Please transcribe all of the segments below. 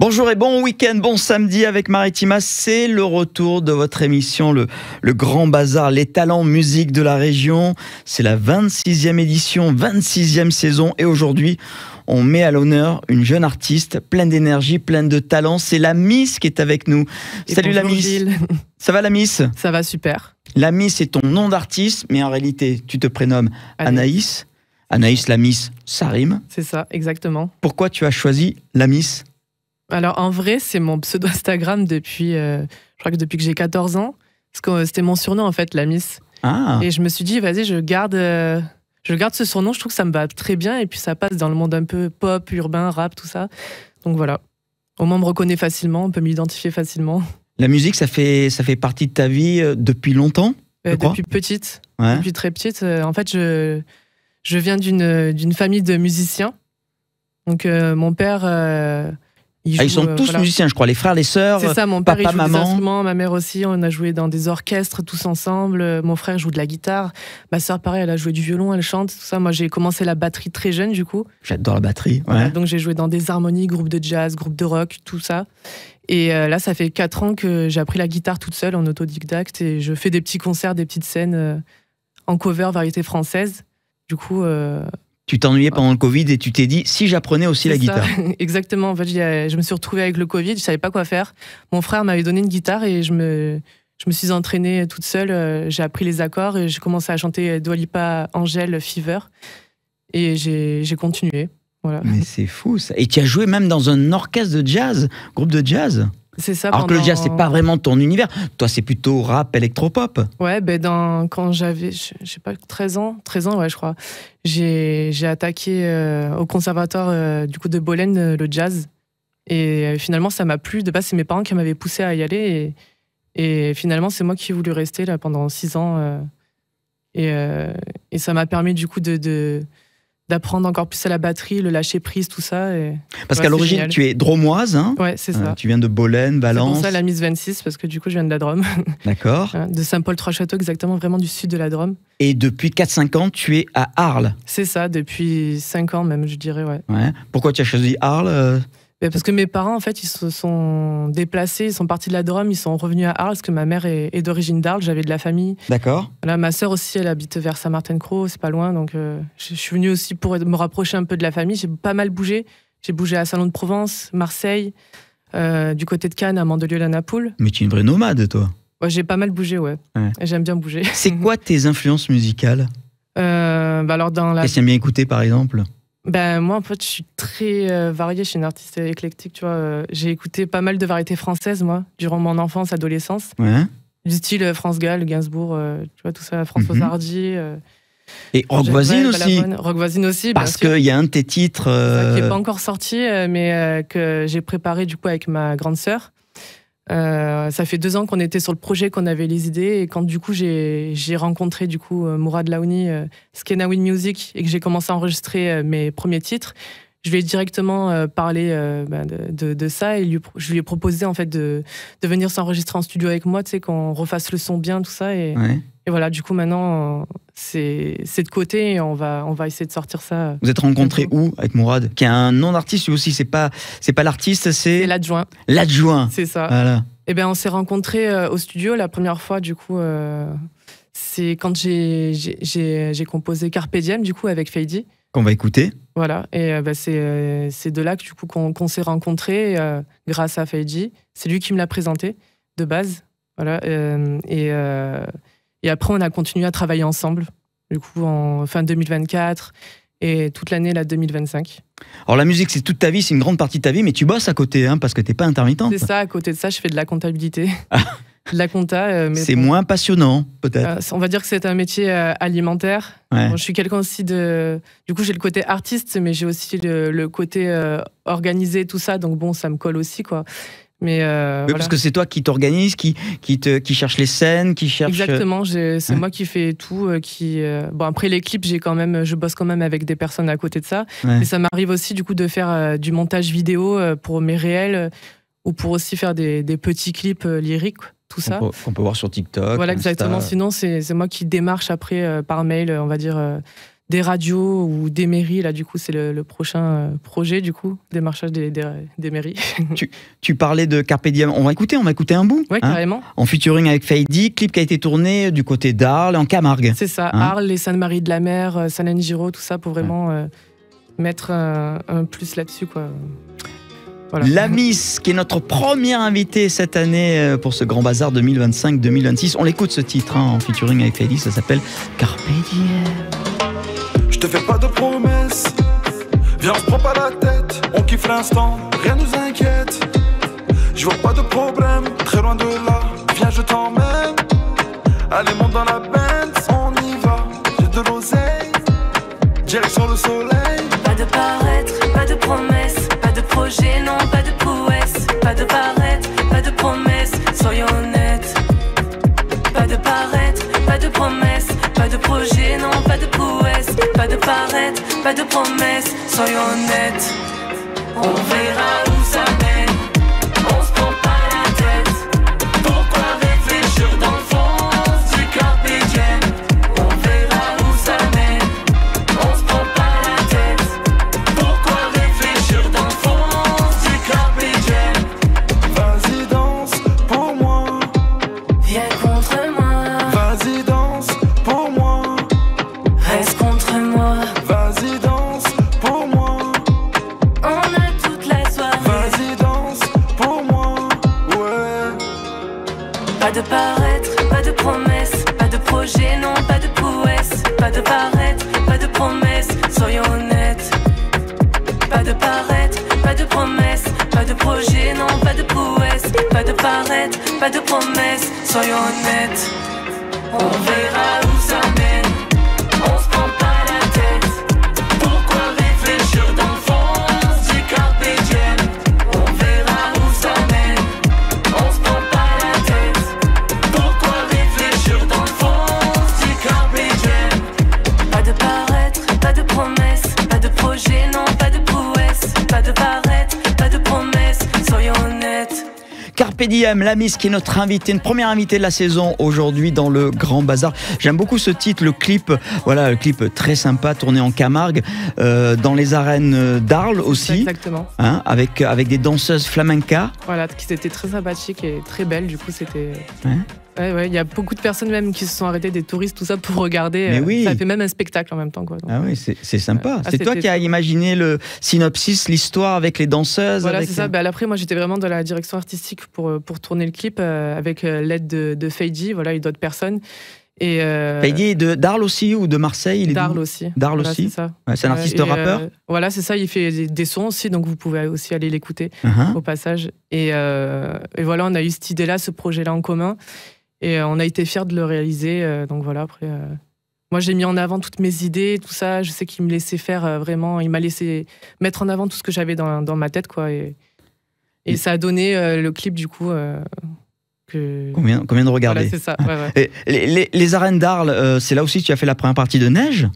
Bonjour et bon week-end, bon samedi avec Maritima. C'est le retour de votre émission, le Grand Bazar, les talents musique de la région. C'est la 26e édition, 26e saison. Et aujourd'hui, on met à l'honneur une jeune artiste pleine d'énergie, pleine de talent. C'est la Miss qui est avec nous. Et salut la Miss. Gilles. Ça va la Miss? Ça va super. La Miss, c'est ton nom d'artiste, mais en réalité, tu te prénommes Anaïs. Anaïs, la Miss, ça rime. C'est ça, exactement. Pourquoi tu as choisi la Miss? Alors en vrai, c'est mon pseudo Instagram depuis, je crois que depuis que j'ai 14 ans. Parce que c'était mon surnom en fait, la Miss. Ah. Et je me suis dit, vas-y, je garde ce surnom. Je trouve que ça me va très bien. Et puis ça passe dans le monde un peu pop, urbain, rap, tout ça. Donc voilà. Au moins on me reconnaît facilement, on peut m'identifier facilement. La musique, ça fait partie de ta vie depuis longtemps? Depuis petite. Ouais. Depuis très petite. En fait, je viens d'une famille de musiciens. Donc mon père... ils sont tous musiciens, je crois, les frères, les sœurs. C'est ça, mon père papa, il joue des maman. instruments, ma mère aussi, on a joué dans des orchestres tous ensemble. Mon frère joue de la guitare, ma sœur pareil, elle a joué du violon, elle chante, tout ça. Moi j'ai commencé la batterie très jeune du coup. J'adore la batterie. Ouais. Voilà, donc j'ai joué dans des harmonies, groupes de jazz, groupes de rock, tout ça. Et là ça fait 4 ans que j'ai appris la guitare toute seule en autodidacte et je fais des petits concerts, des petites scènes en cover, variété française. Du coup... Tu t'ennuyais pendant le Covid et tu t'es dit, si j'apprenais aussi la guitare. Exactement. En fait, je me suis retrouvée avec le Covid, je savais pas quoi faire. Mon frère m'avait donné une guitare et je me suis entraînée toute seule. J'ai appris les accords et j'ai commencé à chanter Dua Lipa, Angèle, Fever. Et j'ai continué. Voilà. Mais c'est fou ça. Et tu as joué même dans un orchestre de jazz, groupe de jazz. C'est ça. Alors que le jazz, c'est pas vraiment ton univers. Toi, c'est plutôt rap, électropop. Ouais, quand j'avais, je sais pas, 13 ans, ouais, je crois, j'ai attaqué au conservatoire du coup de Bolène le jazz. Et finalement, ça m'a plu. De base, c'est mes parents qui m'avaient poussé à y aller. Et finalement, c'est moi qui ai voulu rester là pendant 6 ans. Et ça m'a permis du coup d'apprendre encore plus à la batterie, le lâcher prise, tout ça. Parce qu'à l'origine, tu es dromoise. Hein, ouais, c'est ça. Tu viens de Bolène, Valence. C'est pour ça la Miss 26, parce que du coup, je viens de la Drôme. D'accord. De Saint-Paul-Trois-Châteaux, exactement, vraiment du sud de la Drôme. Et depuis 4-5 ans, tu es à Arles. C'est ça, depuis 5 ans même, je dirais, ouais. Pourquoi tu as choisi Arles? Parce que mes parents, en fait, ils se sont déplacés, ils sont partis de la Drôme, ils sont revenus à Arles, parce que ma mère est d'origine d'Arles, j'avais de la famille. D'accord. Là, ma sœur aussi, elle habite vers Saint-Martin-de-Croix, c'est pas loin, donc je suis venue aussi pour me rapprocher un peu de la famille. J'ai pas mal bougé. J'ai bougé à Salon de Provence, Marseille, du côté de Cannes, à Mandelieu, à Napoule. Mais tu es une vraie nomade, toi. Ouais, j'ai pas mal bougé, ouais. J'aime bien bouger. C'est quoi tes influences musicales? Alors dans la... Qu'est-ce que tu aimes bien écouter, par exemple? Moi, en fait, je suis très variée. Je suis une artiste éclectique, tu vois. J'ai écouté pas mal de variétés françaises, moi, durant mon enfance, adolescence. Ouais. Du style France Gall, Gainsbourg, tu vois, tout ça, Françoise Hardy. Et Rock Voisine aussi. Rock Voisine aussi, parce qu'il y a un de tes titres... qui n'est pas encore sorti, mais que j'ai préparé, du coup, avec ma grande sœur. Ça fait 2 ans qu'on était sur le projet, qu'on avait les idées, et quand du coup j'ai rencontré du coup Mourad Laouni, Skenawin Music, et que j'ai commencé à enregistrer mes premiers titres, je lui ai directement parlé de ça, et je lui ai proposé en fait de venir s'enregistrer en studio avec moi, tu sais, qu'on refasse le son bien, tout ça, et voilà, du coup maintenant c'est de côté, et on va essayer de sortir ça. Vous êtes rencontrés où avec Mourad, qui a un nom d'artiste lui aussi? C'est pas l'artiste, c'est l'adjoint. L'adjoint. C'est ça. Voilà. Et on s'est rencontrés au studio la première fois, du coup, c'est quand j'ai composé Carpe Diem, du coup, avec Feidi. Qu'on va écouter. Voilà, et c'est de là que, du coup, qu'on s'est rencontrés grâce à Feidi. C'est lui qui me l'a présenté de base. Voilà, et après, on a continué à travailler ensemble, du coup, en fin 2024 et toute l'année, là, 2025. Alors, la musique, c'est toute ta vie, c'est une grande partie de ta vie, mais tu bosses à côté, hein, parce que t'es pas intermittente. C'est ça, à côté de ça, je fais de la comptabilité. De la compta. C'est moins passionnant, peut-être. On va dire que c'est un métier alimentaire. Ouais. Bon, je suis quelqu'un aussi de... Du coup, j'ai le côté artiste, mais j'ai aussi le côté organisé, tout ça. Donc bon, ça me colle aussi, quoi. Mais oui, voilà. Parce que c'est toi qui t'organise, qui cherche les scènes, qui cherche... Exactement, c'est moi qui fais tout. Bon, après les clips, je bosse quand même avec des personnes à côté de ça. Mais ça m'arrive aussi du coup de faire du montage vidéo pour mes réels ou pour aussi faire des petits clips lyriques, tout ça. Qu'on peut voir sur TikTok. Voilà, Insta. exactement. Sinon, c'est moi qui démarche après par mail, on va dire... des radios ou des mairies. Là, du coup, c'est le prochain projet, du coup, démarchage des mairies. Tu parlais de Carpe Diem. On va écouter un bout. Oui, carrément. En featuring avec Feidi, clip qui a été tourné du côté d'Arles, en Camargue. C'est ça, Arles, les Sainte-Marie-de-la-Mer, Salène-Giraud, tout ça, pour vraiment mettre un plus là-dessus, quoi. Voilà. La Miss, qui est notre première invitée cette année pour ce Grand Bazar 2025-2026. On l'écoute ce titre en featuring avec Feidi, ça s'appelle Carpe Diem. Je te fais pas de promesses, viens on se prend pas la tête, on kiffe l'instant, rien nous inquiète. Je vois pas de problème, très loin de là, viens je t'emmène. Allez monte dans la Benz, on y va, j'ai de l'oseille, direction le soleil. Pas de paraître, pas de promesses, pas de projet, non pas de prouesse. Pas de paraître, pas de promesses, soyons honnêtes. Pas de paraître, pas de promesses, pas de projet, non pas de prouesse. Pas de paraître, pas de promesses, soyons honnêtes. On verra où ça mène, on se prend pas la tête. Pourquoi réfléchir dans le fond du carpe diem? On verra où ça mène, on se prend pas la tête. Pourquoi réfléchir dans le fond du carpe diem? Vas-y danse pour moi, Viens contre moi, vas-y danse pour moi, reste contre moi. vas-y danse pour moi, On a toute la soirée. vas-y danse pour moi, ouais. Pas de paraître, pas de promesses, pas de projet, non pas de prouesse. Pas de paraître, pas de promesses, soyons honnêtes. Pas de paraître, pas de promesses, pas de projet, non pas de prouesse. Pas de paraître, pas de promesses, soyons honnêtes. On verra où ça mène, on se prend pas la tête. Pourquoi réfléchir dans le fond du carpe diem? On verra où ça mène, on se prend pas la tête. Pourquoi réfléchir dans le fond du carpe diem? Pas de paraître, pas de promesses, pas de projet, non pas de prouesse. Pas de paraître, pas de promesses, soyons honnêtes. Carpe Diem, la Miss qui est notre invitée, une première invitée de la saison aujourd'hui dans le Grand Bazar. J'aime beaucoup ce titre, le clip, voilà, le clip très sympa, tourné en Camargue, dans les arènes d'Arles aussi. Exactement. Hein, avec des danseuses flamenca. Voilà, qui étaient très sympathiques et très belles, du coup, c'était... Ouais. Ouais, il y a beaucoup de personnes même qui se sont arrêtées, des touristes, tout ça, pour regarder. Mais oui. Ça fait même un spectacle en même temps, quoi. Donc, Ah oui, c'est sympa. Ah, c'est toi c'était- qui as imaginé le synopsis, l'histoire avec les danseuses. voilà, avec... c'est ça. Bah, après, moi, j'étais vraiment dans la direction artistique pour tourner le clip avec l'aide de Feidi, voilà, et d'autres personnes. Et Feidi d'Arles aussi ou de Marseille? Il est d'Arles d'où? aussi. D'Arles Voilà, aussi. c'est ça. Ouais, c'est un artiste rappeur. Voilà, c'est ça. Il fait des sons aussi, donc vous pouvez aussi aller l'écouter Uh-huh. au passage. Et voilà, on a eu cette idée-là, ce projet-là en commun. Et on a été fiers de le réaliser. Donc voilà, après, moi j'ai mis en avant toutes mes idées, tout ça. Je sais qu'il me laissait faire vraiment. Il m'a laissé mettre en avant tout ce que j'avais dans ma tête, quoi. Et ça a donné le clip, du coup. Combien de regarder. Voilà, c'est ça. Ouais. Et les arènes d'Arles, c'est là aussi que tu as fait la première partie de Neige?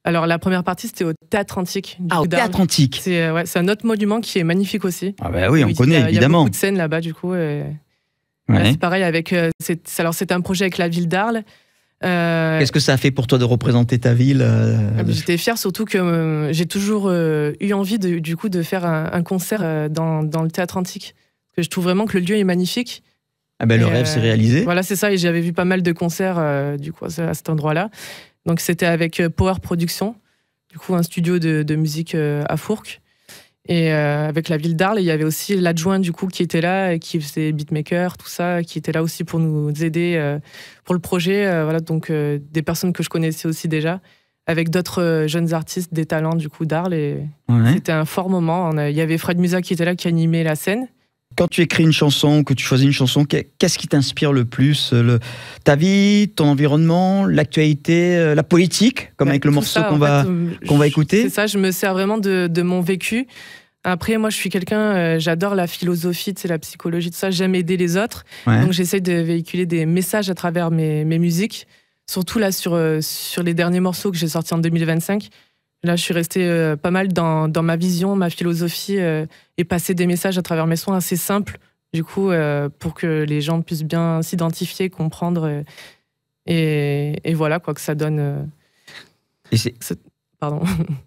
Alors la première partie, c'était au Théâtre Antique. Au Théâtre Antique. C'est un autre monument qui est magnifique aussi. Ah bah oui, on Il connaît y a évidemment. beaucoup de scènes là-bas, du coup. Là, Ouais. c'est pareil avec. Alors c'est un projet avec la ville d'Arles. Qu'est-ce que ça a fait pour toi de représenter ta ville? J'étais fière, surtout que j'ai toujours eu envie du coup de faire un concert dans le Théâtre Antique. Parce que je trouve vraiment que le lieu est magnifique. Ah ben, le Et, rêve s'est réalisé. Voilà, c'est ça. Et j'avais vu pas mal de concerts du coup à cet endroit-là. Donc c'était avec Power Production, du coup un studio de musique à Fourques. Et avec la ville d'Arles, il y avait aussi l'adjoint du coup qui était là, et qui faisait beatmaker, tout ça, qui était là aussi pour nous aider pour le projet. Voilà, donc des personnes que je connaissais aussi déjà, avec d'autres jeunes artistes, des talents du coup d'Arles. Et Ouais. c'était un fort moment. Il y avait Fred Musa qui était là, qui animait la scène. Quand tu écris une chanson, que tu choisis une chanson, qu'est-ce qui t'inspire le plus? Ta vie, ton environnement, l'actualité, la politique, comme avec le Tout morceau ça, qu'on en va fait, écouter? C'est ça, je me sers vraiment de mon vécu. Après, moi, je suis quelqu'un, j'adore la philosophie, la psychologie, tout ça. J'aime aider les autres. Ouais. Donc, j'essaie de véhiculer des messages à travers mes musiques. Surtout là, sur les derniers morceaux que j'ai sortis en 2025. Là, je suis restée pas mal dans ma vision, ma philosophie, et passer des messages à travers mes sons assez simples, du coup, pour que les gens puissent bien s'identifier, comprendre. Et voilà, quoi, que ça donne. Pardon.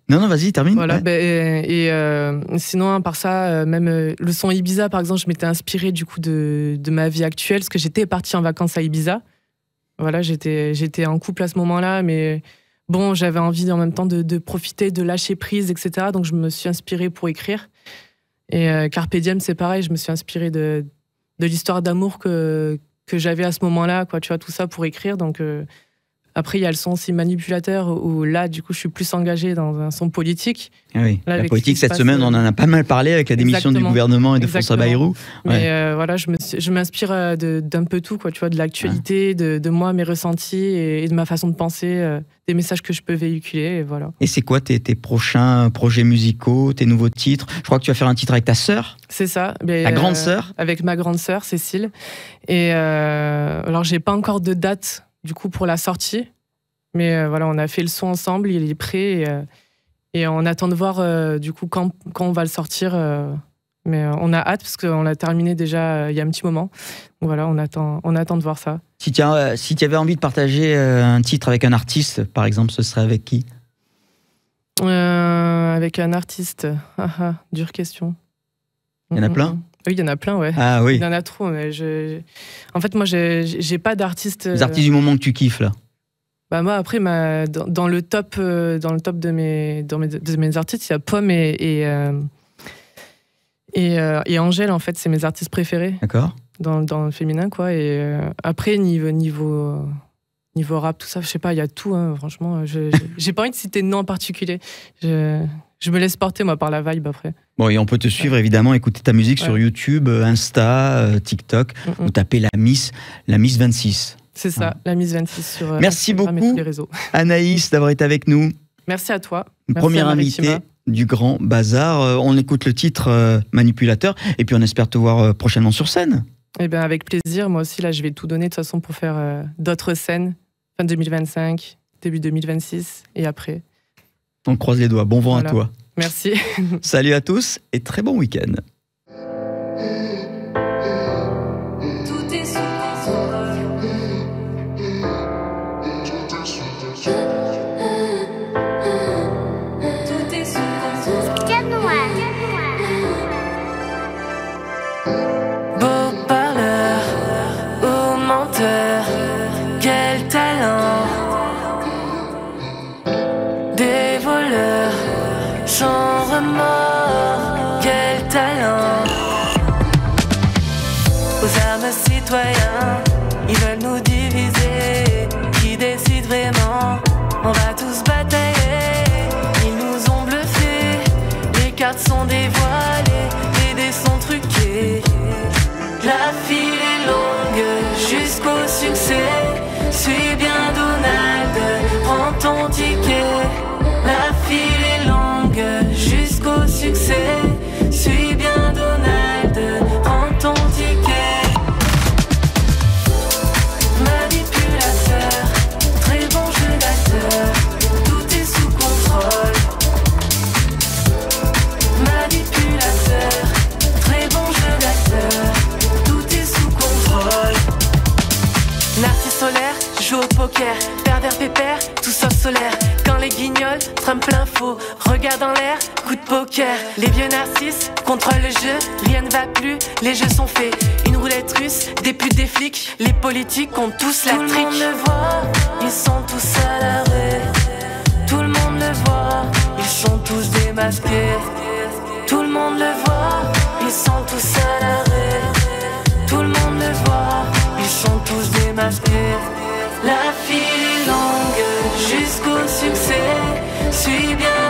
Non, vas-y, termine. Voilà, ouais. Sinon, à part ça, même le son Ibiza, par exemple, je m'étais inspirée du coup de ma vie actuelle, parce que j'étais partie en vacances à Ibiza. Voilà, j'étais en couple à ce moment-là, mais bon, j'avais envie en même temps de profiter, de lâcher prise, etc. Donc je me suis inspirée pour écrire. Et Carpe Diem, c'est pareil, je me suis inspirée de l'histoire d'amour que j'avais à ce moment-là, quoi, tu vois, tout ça pour écrire. Donc après, il y a le son aussi Manipulateur, où là, du coup, je suis plus engagée dans un son politique. Oui, là, la politique, cette semaine, on en a pas mal parlé avec la démission du gouvernement et de François Bayrou. Ouais. Mais voilà, je m'inspire d'un peu tout, quoi, tu vois, de l'actualité, de moi, mes ressentis et de ma façon de penser, des messages que je peux véhiculer, et voilà. Et c'est quoi tes prochains projets musicaux, tes nouveaux titres? Je crois que tu vas faire un titre avec ta sœur. C'est ça. Ta grande sœur. Avec ma grande sœur, Cécile. Et alors, j'ai pas encore de date du coup pour la sortie, mais voilà, on a fait le son ensemble, il est prêt et on attend de voir du coup quand on va le sortir, mais on a hâte parce qu'on l'a terminé déjà il y a un petit moment. Donc voilà, on attend de voir ça. Si tu avais envie de partager un titre avec un artiste, par exemple, ce serait avec qui? Avec un artiste, dure question. Il y en a plein? Oui, il y en a plein, ouais. Ah oui. Il y en a trop, mais en fait, moi, j'ai pas d'artiste. Les artistes du moment que tu kiffes, là. Bah moi, après, dans le top de mes artistes, il y a Pomme et Angèle, en fait, c'est mes artistes préférés. D'accord. Dans le féminin, quoi. Et après, niveau rap, tout ça, je sais pas, il y a tout, hein, franchement. J'ai pas envie de citer de nom en particulier. Je me laisse porter, moi, par la vibe, après. Bon, et on peut te suivre, évidemment, écouter ta musique sur YouTube, Insta, TikTok. Vous tapez la Miss 26. C'est ça, la Miss 26 sur Merci Instagram beaucoup, et tous les réseaux. Anaïs, d'avoir été avec nous. Merci à toi. Une première invitée du Grand Bazar. On écoute le titre Manipulateur, et puis on espère te voir prochainement sur scène. Eh bien, avec plaisir. Moi aussi, là, je vais tout donner, de toute façon, pour faire d'autres scènes, fin 2025, début 2026, et après. On croise les doigts. Bon vent à toi. Merci. Salut à tous et très bon week-end. Tout est sous contrôle. Tout est sous contrôle. Beau parleur ou menteur, quel talent. Des voleurs sans remords, quel talent. Aux armes citoyens, ils veulent nous diviser. Qui décide vraiment? On va tous batailler. Ils nous ont bluffés, les cartes sont dévoilées, les dés sont truqués. La file est longue jusqu'au succès. Suis bien Donald, prends ton ticket. La file est longue jusqu'au succès. Suis bien Donald, prends ton ticket. Manipulateur, très bon jeu d'acteur, tout est sous contrôle. Manipulateur, très bon jeu d'acteur, tout est sous contrôle. Narcisse solaire, joue au poker, pervers pépère, tout sauf solaire. Quand les guignols, Trump l'info, regarde en l'air, coup de poker. Les vieux narcisses contrôlent le jeu, rien ne va plus, les jeux sont faits. Une roulette russe, des putes, des flics, les politiques ont tous la trique. Tout le monde le voit, ils sont tous à l'arrêt. Tout le monde le voit, ils sont tous démasqués. Tout le monde le voit, ils sont tous à l'arrêt. Tout le monde le voit, ils sont tous démasqués. La file est longue jusqu'au succès. Suis bien